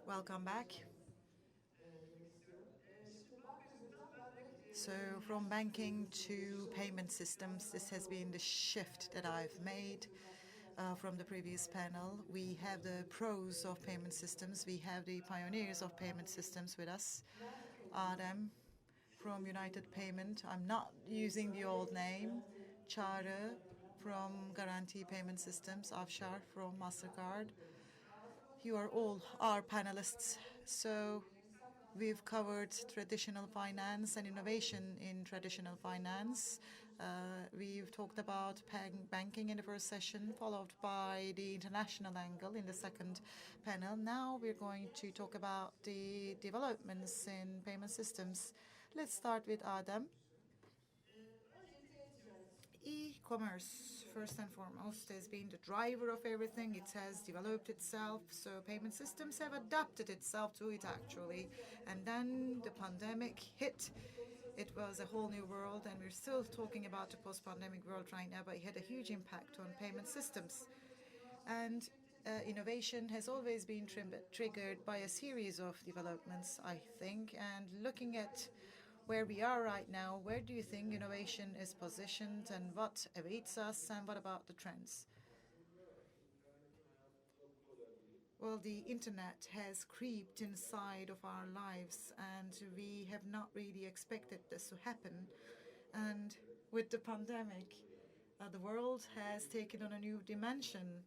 Welcome back. So from banking to payment systems, this has been the shift that I've made from the previous panel. We have the pros of payment systems. We have the pioneers of payment systems with us. Adem from United Payment. I'm not using the old name. Çağrı from Garanti Payment Systems. Avşar from Mastercard. You are all our panelists. So we've covered traditional finance and innovation in traditional finance. We've talked about banking in the first session, followed by the international angle in the second panel. Now we're going to talk about the developments in payment systems. Let's start with Adem. E-commerce, first and foremost, has been the driver of everything. It has developed itself, so payment systems have adapted itself to it, actually. And then the pandemic hit. It was a whole new world, and we're still talking about the post-pandemic world right now, but it had a huge impact on payment systems. And innovation has always been triggered by a series of developments, I think. And looking at where we are right now, where do you think innovation is positioned and what awaits us and what about the trends? Well, the internet has creeped inside of our lives and we have not really expected this to happen. And with the pandemic, the world has taken on a new dimension.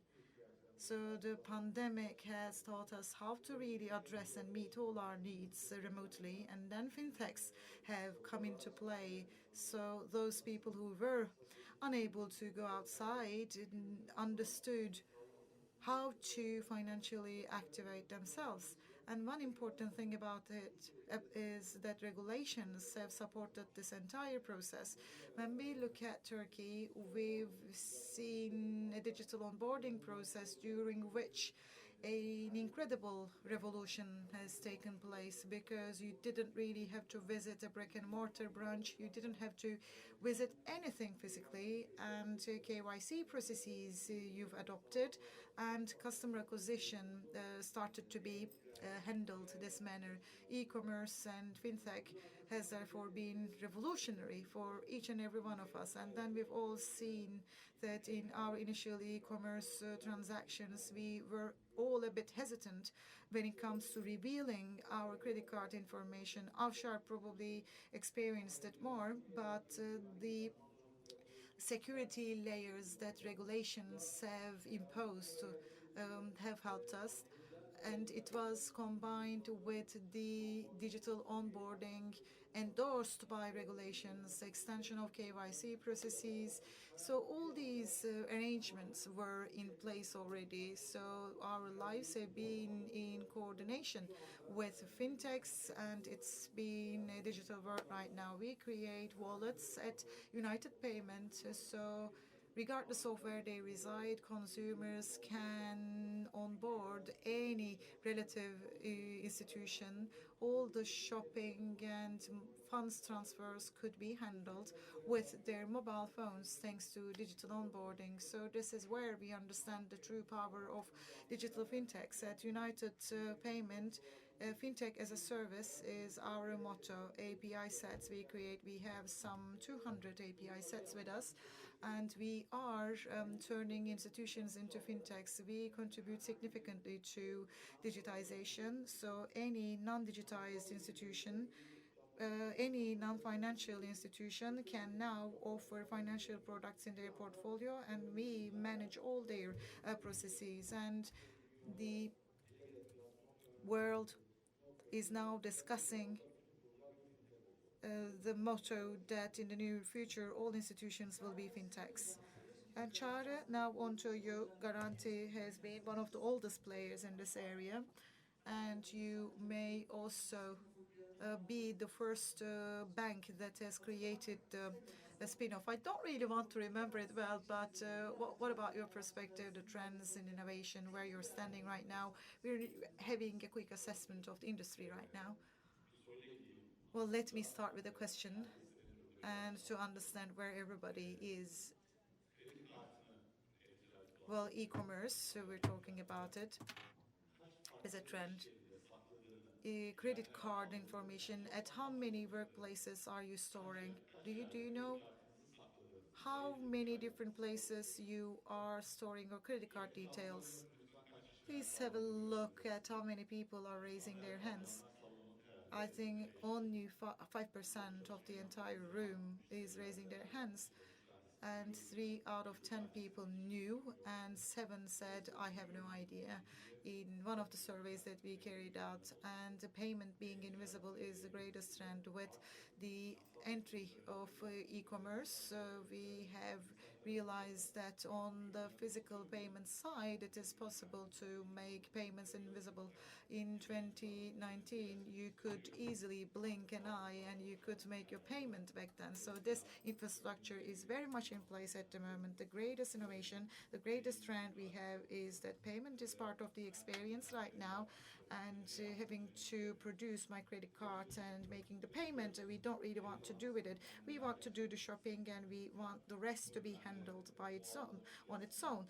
So the pandemic has taught us how to really address and meet all our needs remotely. And then fintechs have come into play. So those people who were unable to go outside understood how to financially activate themselves. And one important thing about it is that regulations have supported this entire process. When we look at Turkey, we've seen a digital onboarding process during which an incredible revolution has taken place because you didn't really have to visit a brick and mortar branch. You didn't have to visit anything physically, and KYC processes you've adopted and customer acquisition started to be handled this manner. E-commerce and fintech has therefore been revolutionary for each and every one of us. And then we've all seen that in our initial e-commerce transactions, we were all a bit hesitant when it comes to revealing our credit card information. Avşar probably experienced it more, but the security layers that regulations have imposed have helped us. And it was combined with the digital onboarding endorsed by regulations, extension of KYC processes. So all these arrangements were in place already. So our lives have been in coordination with fintechs, and it's been a digital world right now. We create wallets at United Payment. So regardless of where they reside, consumers can onboard any relative institution. All the shopping and funds transfers could be handled with their mobile phones thanks to digital onboarding. So this is where we understand the true power of digital fintechs. At United Payment, fintech as a service is our motto. API sets we create. We have some 200 API sets with us, and we are turning institutions into fintechs. We contribute significantly to digitization. So any non-digitized institution, any non-financial institution can now offer financial products in their portfolio, and we manage all their processes. And the world is now discussing the motto that in the near future all institutions will be fintechs. And Çağrı, now on to you. Garanti has been one of the oldest players in this area, and you may also be the first bank that has created a spin-off. I don't really want to remember it well, but what about your perspective, the trends in innovation, where you're standing right now? We're having a quick assessment of the industry right now. Well, let me start with a question and to understand where everybody is. Well, e-commerce, so we're talking about it. as a trend. Credit card information, at how many workplaces are you storing? Do you know how many different places you are storing your credit card details? Please have a look at how many people are raising their hands. I think only 5% of the entire room is raising their hands, and 3 out of 10 people knew, and 7 said, I have no idea, in one of the surveys that we carried out. And the payment being invisible is the greatest trend. With the entry of e-commerce, we have realized that on the physical payment side, it is possible to make payments invisible. In 2019, you could easily blink an eye and you could make your payment back then. So this infrastructure is very much in place at the moment. The greatest innovation, the greatest trend we have is that payment is part of the experience right now, and having to produce my credit card and making the payment, we don't really want to do with it. We want to do the shopping and we want the rest to be handled by its own, on its own.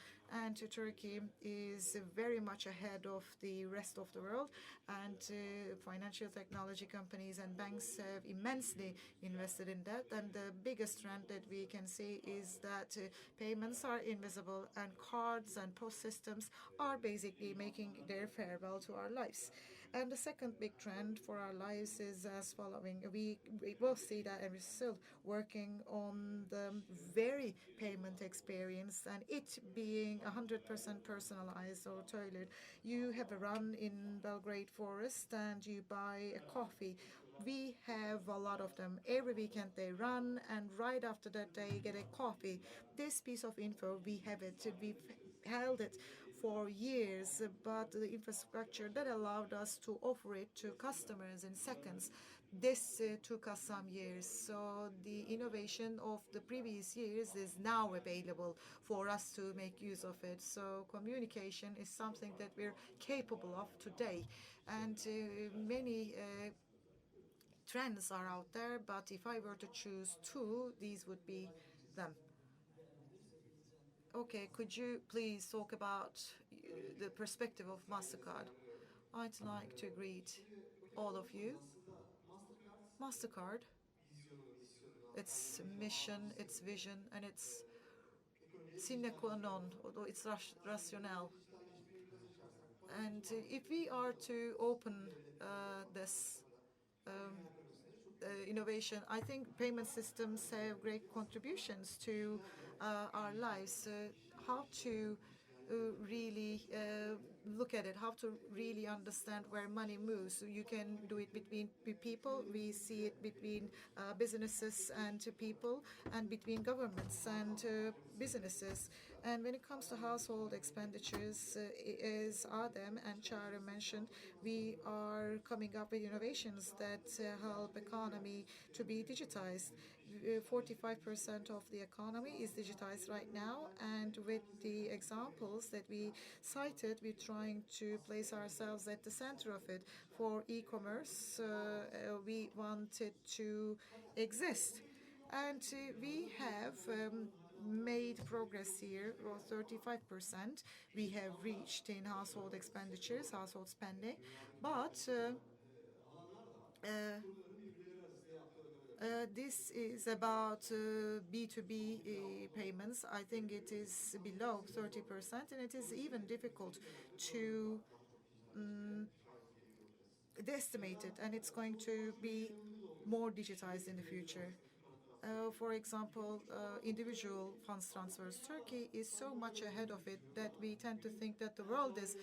And Turkey is very much ahead of the rest of the world, and financial technology companies and banks have immensely invested in that. And the biggest trend that we can see is that payments are invisible and cards and post systems are basically making their farewell to our lives. And the second big trend for our lives is as following. We both see that, and we're still working on the very payment experience and it being 100% personalized or tailored. You have a run in Belgrade Forest and you buy a coffee. We have a lot of them. Every weekend they run, and right after that they get a coffee. This piece of info, we have it. We've held it for years, but the infrastructure that allowed us to offer it to customers in seconds, this took us some years. So the innovation of the previous years is now available for us to make use of it. So communication is something that we're capable of today. And many trends are out there, but if I were to choose two, these would be them. Okay, could you please talk about the perspective of Mastercard? I'd like to greet all of you. Mastercard, its mission, its vision, and its sine qua non, although its rationale. And if we are to open this innovation, I think payment systems have great contributions to our lives. How to really look at it, how to really understand where money moves. So you can do it between people. We see it between businesses and people, and between governments and businesses. And when it comes to household expenditures, as Adem and Çağrı mentioned, we are coming up with innovations that help economy to be digitized. 45% of the economy is digitized right now, and with the examples that we cited, we're trying to place ourselves at the center of it. For e-commerce, we wanted to exist, and we have made progress here. 35% we have reached in household expenditures, household spending, but this is about B2B payments. I think it is below 30%, and it is even difficult to estimate it, and it's going to be more digitized in the future. For example, individual funds transfers. Turkey is so much ahead of it that we tend to think that the world is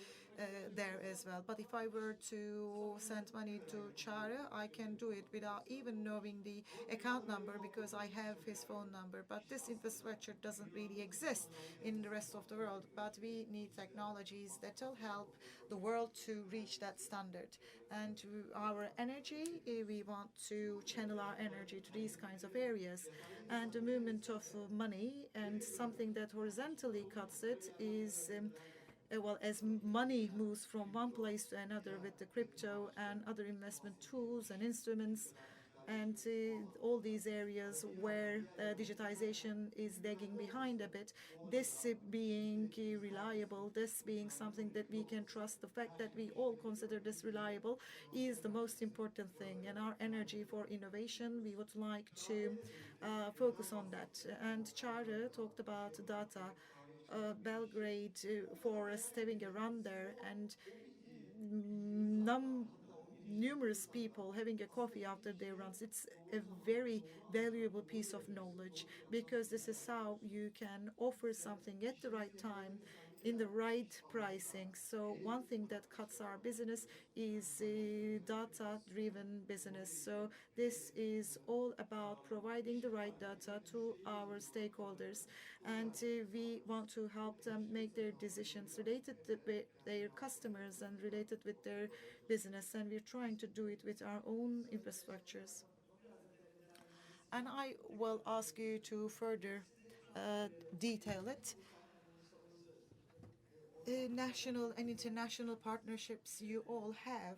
there as well. But if I were to send money to Çağrı, I can do it without even knowing the account number because I have his phone number. But this infrastructure doesn't really exist in the rest of the world. But we need technologies that will help the world to reach that standard. And our energy, we want to channel our energy to these kinds of areas. And the movement of money, and something that horizontally cuts it, is well, as money moves from one place to another with the crypto and other investment tools and instruments, and all these areas where digitization is lagging behind a bit, this being reliable, this being something that we can trust, the fact that we all consider this reliable is the most important thing. And our energy for innovation, we would like to focus on that. And Çağrı talked about data. Belgrade forest having a run there, and numerous people having a coffee after their runs. It's a very valuable piece of knowledge, because this is how you can offer something at the right time in the right pricing. So one thing that cuts our business is data-driven business. So this is all about providing the right data to our stakeholders, and we want to help them make their decisions related to their customers and related with their business, and we're trying to do it with our own infrastructures. And I will ask you to further detail it. National and international partnerships you all have.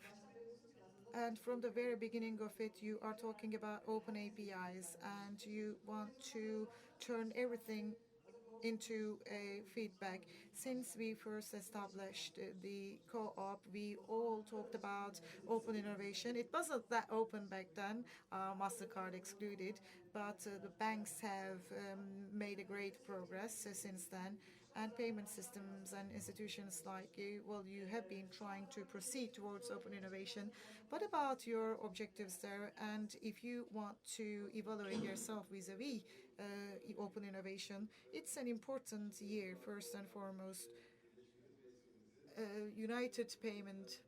And from the very beginning of it, you are talking about open APIs, and you want to turn everything into a feedback. Since we first established the co-op, we all talked about open innovation. It wasn't that open back then, Mastercard excluded, but the banks have made a great progress since then. And payment systems and institutions like you, well, you have been trying to proceed towards open innovation. What about your objectives there? And if you want to evaluate yourself vis-a-vis open innovation, it's an important year, first and foremost. United Payment.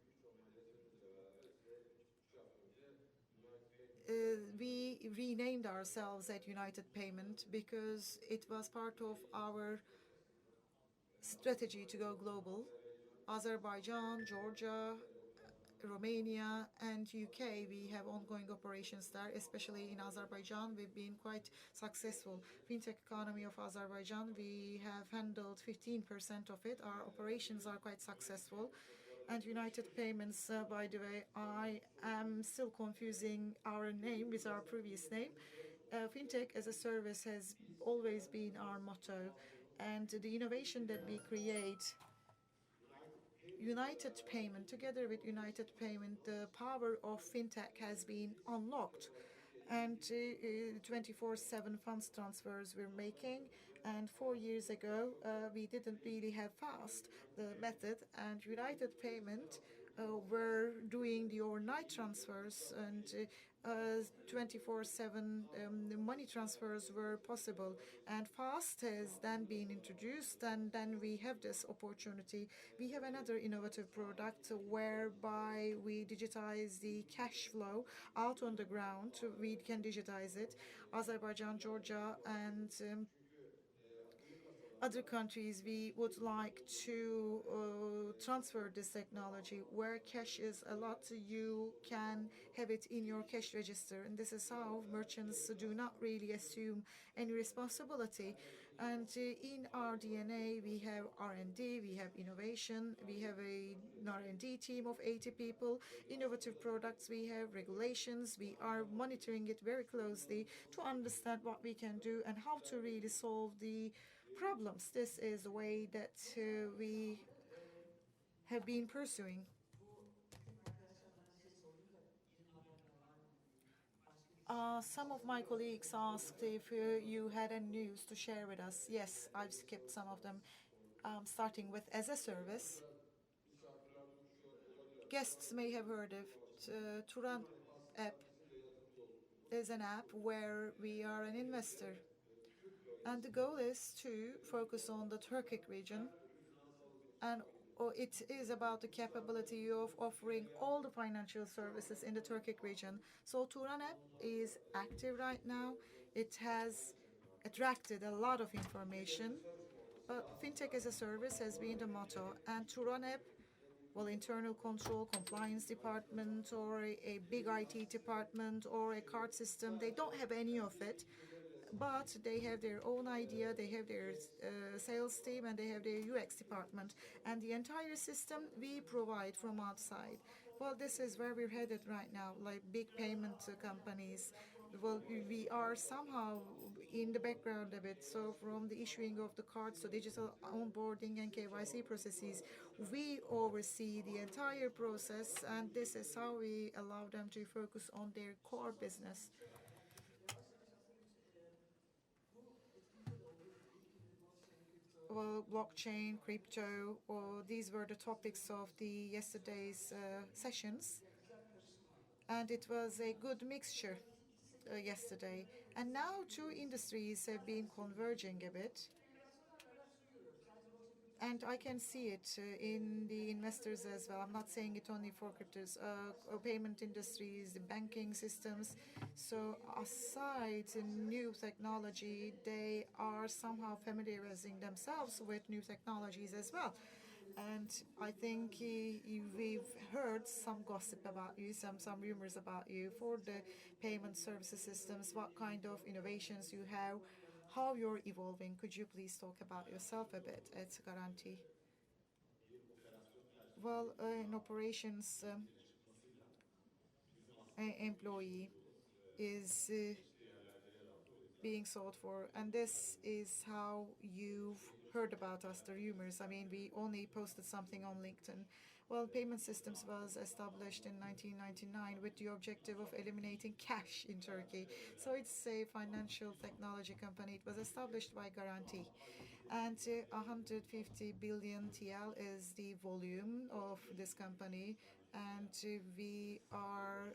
We renamed ourselves at United Payment because it was part of our strategy to go global. Azerbaijan, Georgia, Romania and UK, we have ongoing operations there, especially in Azerbaijan. We've been quite successful. Fintech economy of Azerbaijan, we have handled 15% of it. Our operations are quite successful. And United Payments, by the way, I am still confusing our name with our previous name. Fintech as a service has always been our motto. And the innovation that we create, United Payment, together with United Payment, the power of fintech has been unlocked. And 24/7 funds transfers we're making. And 4 years ago, we didn't really have fast the method, and United Payment were doing the overnight transfers, and 24/7 money transfers were possible. And fast has then been introduced, and then we have this opportunity. We have another innovative product whereby we digitize the cash flow out on the ground. We can digitize it. Azerbaijan, Georgia, and other countries, we would like to transfer this technology. Where cash is a lot, you can have it in your cash register. And this is how merchants do not really assume any responsibility. And in our DNA, we have R&D, we have innovation, we have an R&D team of 80 people, innovative products, we have regulations, we are monitoring it very closely to understand what we can do and how to really solve the problems. This is the way that we have been pursuing. Some of my colleagues asked if you had any news to share with us. Yes, I've skipped some of them, starting with as a service. Guests may have heard of Turan app. Is an app where we are an investor. And the goal is to focus on the Turkic region, and it is about the capability of offering all the financial services in the Turkic region. So Turan app is active right now. It has attracted a lot of information, but fintech as a service has been the motto. And Turan app, well, internal control, compliance department, or a big IT department, or a card system, they don't have any of it. But they have their own idea, they have their sales team, and they have their UX department. And the entire system we provide from outside. Well, this is where we're headed right now, like big payment companies. Well, we are somehow in the background of it. So from the issuing of the cards to digital onboarding and KYC processes, we oversee the entire process, and this is how we allow them to focus on their core business. Well, blockchain, crypto, or these were the topics of the yesterday's sessions, and it was a good mixture yesterday. And now two industries have been converging a bit. And I can see it in the investors as well. I'm not saying it only for cryptos, payment industries, the banking systems. So aside new technology, they are somehow familiarizing themselves with new technologies as well. And I think we've heard some gossip about you, some rumors about you for the payment services systems, what kind of innovations you have, how you're evolving. Could you please talk about yourself a bit at Garanti? Well, in operations, an employee is being sought for, and this is how you've heard about us, the rumors. I mean, we only posted something on LinkedIn. Well, Payment Systems was established in 1999 with the objective of eliminating cash in Turkey. So it's a financial technology company. It was established by Garanti. And 150 billion TL is the volume of this company. And we are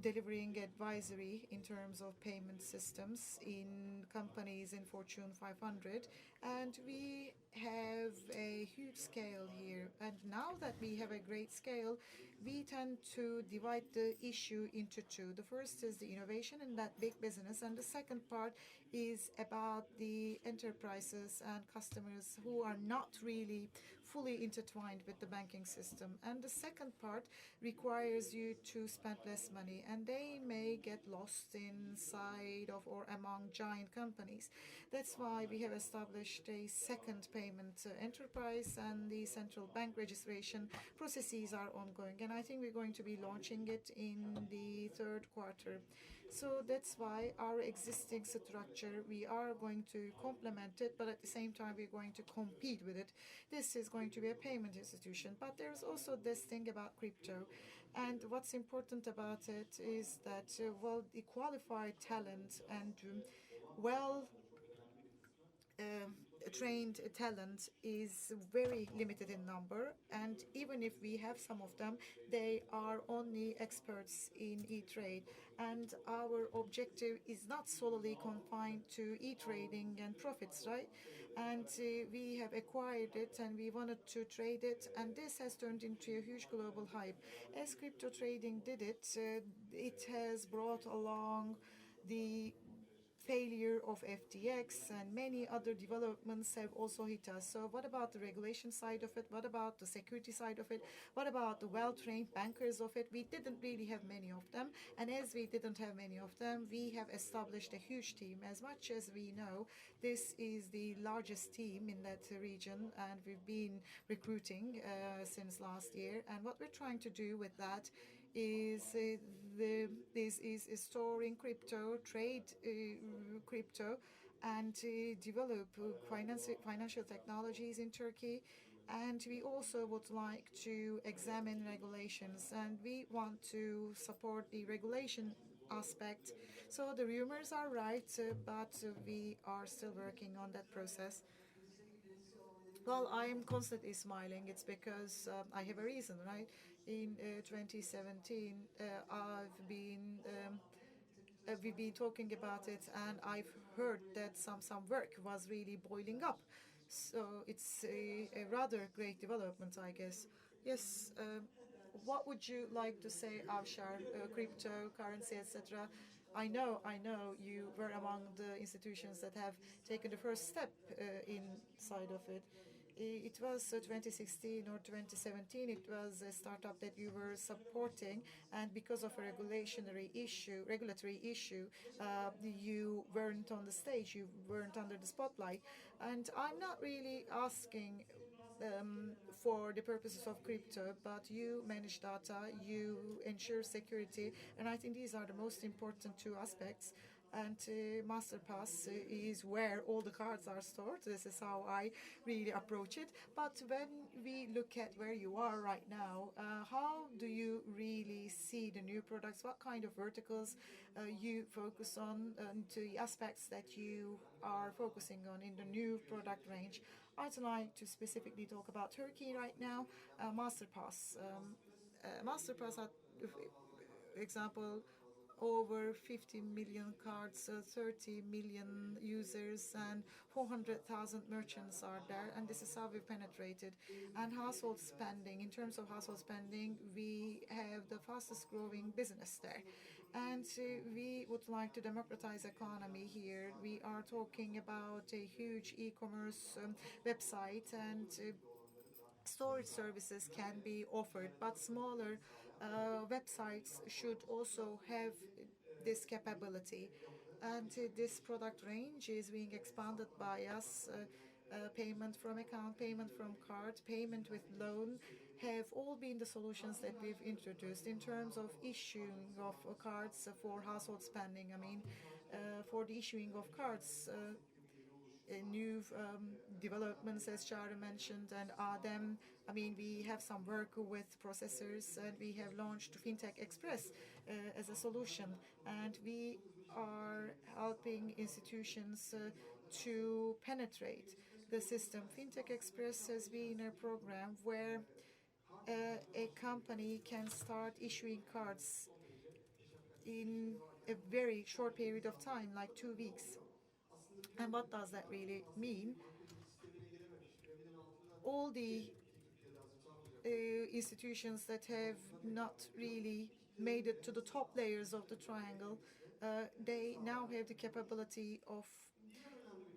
delivering advisory in terms of payment systems in companies in Fortune 500. And we have a huge scale here. And now that we have a great scale, we tend to divide the issue into two. The first is the innovation in that big business, and the second part is about the enterprises and customers who are not really fully intertwined with the banking system. And the second part requires you to spend less money, and they may get lost inside of or among giant companies. That's why we have established a second payment enterprise, and the central bank registration processes are ongoing. And I think we're going to be launching it in the third quarter. So that's why our existing structure, we are going to complement it, but at the same time, we're going to compete with it. This is going to be a payment institution, but there's also this thing about crypto. And what's important about it is that, well, the qualified talent and well trained talent is very limited in number, and even if we have some of them, they are only experts in e-trade, and our objective is not solely confined to e-trading and profits, right? And we have acquired it and we wanted to trade it, and this has turned into a huge global hype. As crypto trading did it, it has brought along the failure of FTX, and many other developments have also hit us. So what about the regulation side of it? What about the security side of it? What about the well-trained bankers of it? We didn't really have many of them. And as we didn't have many of them, we have established a huge team. As much as we know, this is the largest team in that region, and we've been recruiting since last year. And what we're trying to do with that is storing crypto, trade crypto, and develop financial technologies in Turkey. And we also would like to examine regulations, and we want to support the regulation aspect. So the rumors are right, but we are still working on that process. Well, I'm constantly smiling. It's because I have a reason, right? In 2017, we've been talking about it, and I've heard that some work was really boiling up. So it's a rather great development, I guess. Yes. What would you like to say, Avşar? Cryptocurrency, etc. I know you were among the institutions that have taken the first step inside of it. It was 2016 or 2017. It was a startup that you were supporting, and because of a regulatory issue, you weren't on the stage. You weren't under the spotlight. And I'm not really asking for the purposes of crypto, but you manage data, you ensure security, and I think these are the most important two aspects. And MasterPass is where all the cards are stored. This is how I really approach it. But when we look at where you are right now, how do you really see the new products? What kind of verticals you focus on, and the aspects that you are focusing on in the new product range? I'd like to specifically talk about Turkey right now. MasterPass. MasterPass, had, example, over 50 million cards, 30 million users, and 400,000 merchants are there. And this is how we penetrated. And household spending, in terms of household spending, we have the fastest growing business there. And we would like to democratize economy here. We are talking about a huge e-commerce website, and storage services can be offered, but smaller websites should also have this capability. And this product range is being expanded by us. Payment from account, payment from card, payment with loan have all been the solutions that we've introduced in terms of issuing of cards for household spending. I mean, for the issuing of cards, new developments, as Çağrı mentioned, and Adem. I mean, we have some work with processors, and we have launched Fintech Express as a solution, and we are helping institutions to penetrate the system. Fintech Express has been a program where a company can start issuing cards in a very short period of time, like 2 weeks. And what does that really mean? All the institutions that have not really made it to the top layers of the triangle, they now have the capability of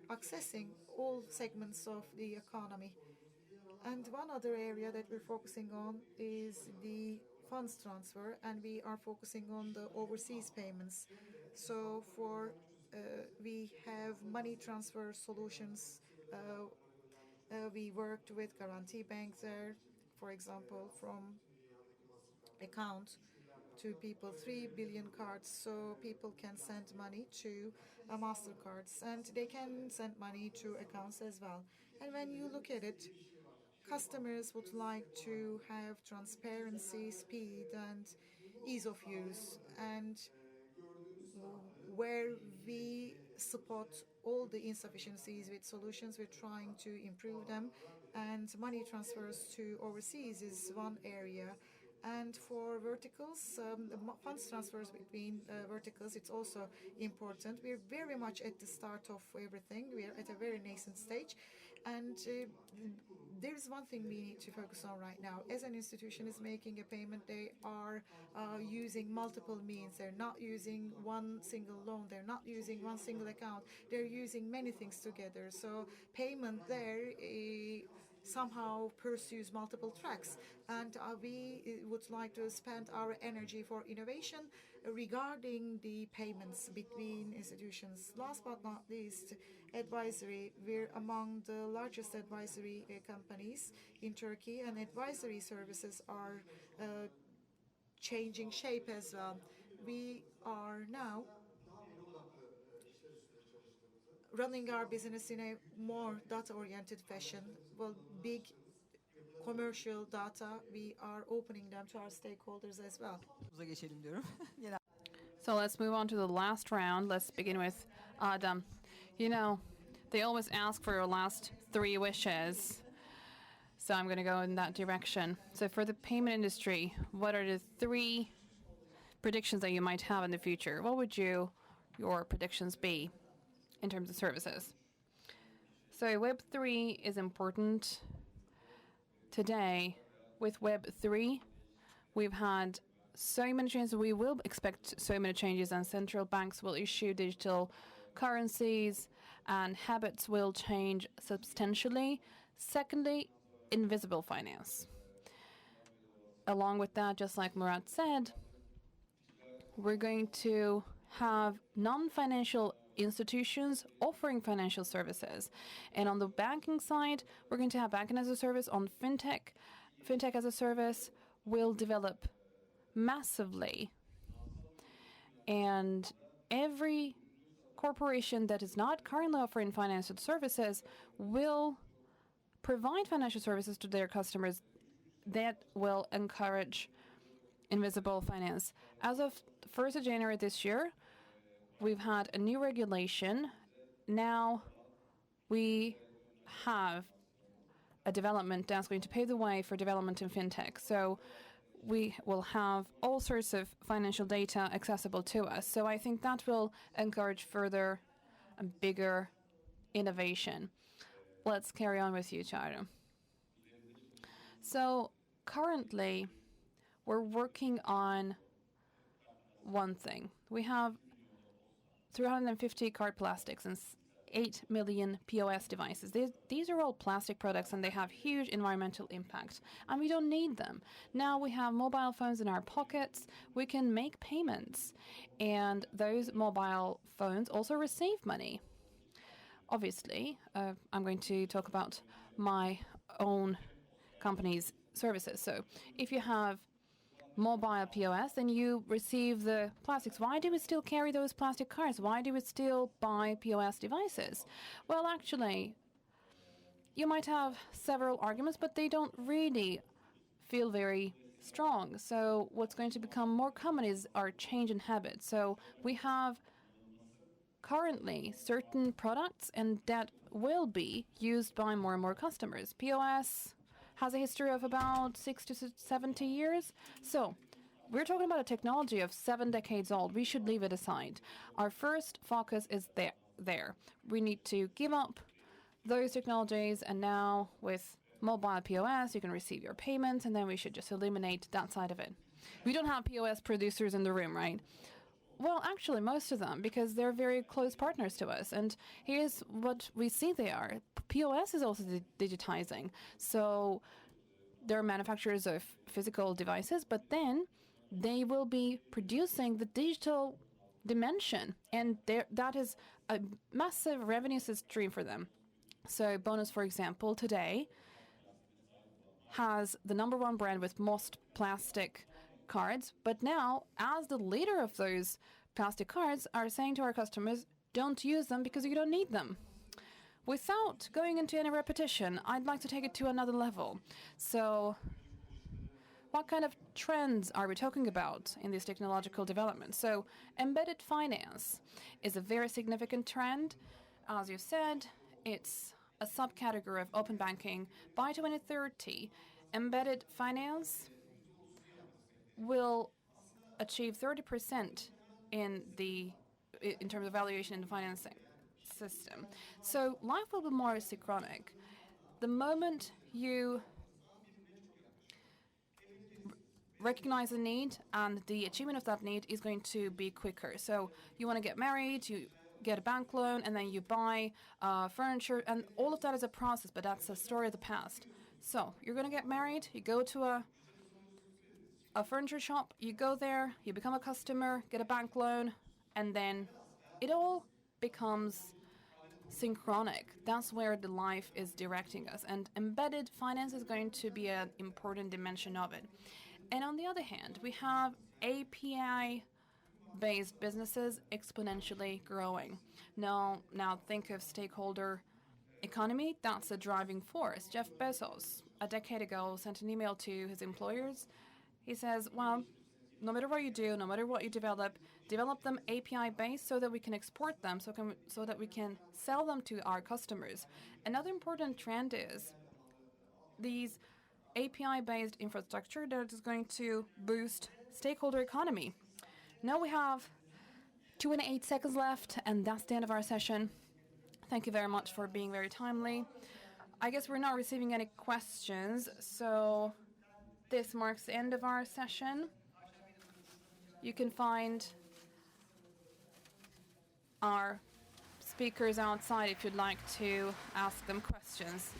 accessing all segments of the economy. And one other area that we're focusing on is the funds transfer, and we are focusing on the overseas payments. So we have money transfer solutions. We worked with GarantiBBVA there, for example, from account to people, 3 billion cards, so people can send money to Mastercards, and they can send money to accounts as well. And when you look at it, customers would like to have transparency, speed, and ease of use. And where we support all the insufficiencies with solutions, we're trying to improve them. And money transfers to overseas is one area. And for verticals, funds transfers between verticals, it's also important. We're very much at the start of everything. We're at a very nascent stage. And there's one thing we need to focus on right now. As an institution is making a payment, they are using multiple means. They're not using one single loan. They're not using one single account. They're using many things together. So payment there somehow pursues multiple tracks. And we would like to spend our energy for innovation regarding the payments between institutions. Last but not least, advisory. We're among the largest advisory companies in Turkey, and advisory services are changing shape as well. We are now running our business in a more data-oriented fashion. Well, big commercial data, we are opening them to our stakeholders as well. So let's move on to the last round. Let's begin with Adem. You know, they always ask for your last 3 wishes. So I'm going to go in that direction. So for the payment industry, what are the 3 predictions that you might have in the future? What would your predictions be in terms of services? So Web3 is important. Today, with Web3, we've had so many changes. We will expect so many changes, and central banks will issue digital currencies, and habits will change substantially. Secondly, invisible finance. Along with that, just like Murat said, we're going to have non-financial institutions offering financial services. And on the banking side, we're going to have banking as a service. On fintech as a service will develop massively. And every corporation that is not currently offering financial services will provide financial services to their customers that will encourage invisible finance. As of 1st of January this year, we've had a new regulation. Now we have a development that's going to pave the way for development in fintech. So we will have all sorts of financial data accessible to us. So I think that will encourage further and bigger innovation. Let's carry on with you, Çağrı. So currently, we're working on one thing. We have 350 card plastics and 8 million POS devices. These are all plastic products and they have huge environmental impact, and we don't need them. Now we have mobile phones in our pockets. We can make payments, and those mobile phones also receive money. Obviously, I'm going to talk about my own company's services. So if you have mobile POS, then you receive the plastics. Why do we still carry those plastic cards? Why do we still buy POS devices? Well, actually, you might have several arguments, but they don't really feel very strong. So what's going to become more common is our change in habits. So we have currently certain products, and that will be used by more and more customers. POS has a history of about 60 to 70 years. So we're talking about a technology of 7 decades old. We should leave it aside. Our first focus is there. We need to give up those technologies, and now with mobile POS, you can receive your payments, and then we should just eliminate that side of it. We don't have POS producers in the room, right? Well, actually, most of them, because they're very close partners to us. And here's what we see they are. POS is also digitizing. So there are manufacturers of physical devices, but then they will be producing the digital dimension. And that is a massive revenue stream for them. So Bonus, for example, today has the #1 brand with most plastic cards, but now, as the leader of those plastic cards, are saying to our customers, don't use them because you don't need them. Without going into any repetition, I'd like to take it to another level. So what kind of trends are we talking about in this technological development? So embedded finance is a very significant trend. As you said, it's a subcategory of open banking. By 2030, embedded finance will achieve 30% in terms of valuation in the financing system. So life will be more synchronic. The moment you recognize the need, and the achievement of that need is going to be quicker. So you want to get married, you get a bank loan, and then you buy furniture, and all of that is a process, but that's a story of the past. So you're going to get married, you go to a furniture shop, you go there, you become a customer, get a bank loan, and then it all becomes synchronic. That's where the life is directing us, and embedded finance is going to be an important dimension of it. And on the other hand, we have API-based businesses exponentially growing. Now think of stakeholder economy. That's a driving force. Jeff Bezos, a decade ago, sent an email to his employers. He says, well, no matter what you do, no matter what you develop them API-based so that we can export them, so that we can sell them to our customers. Another important trend is these API-based infrastructure that is going to boost stakeholder economy. Now we have 2 and 8 seconds left, and that's the end of our session. Thank you very much for being very timely. I guess we're not receiving any questions, so this marks the end of our session. You can find our speakers outside if you'd like to ask them questions.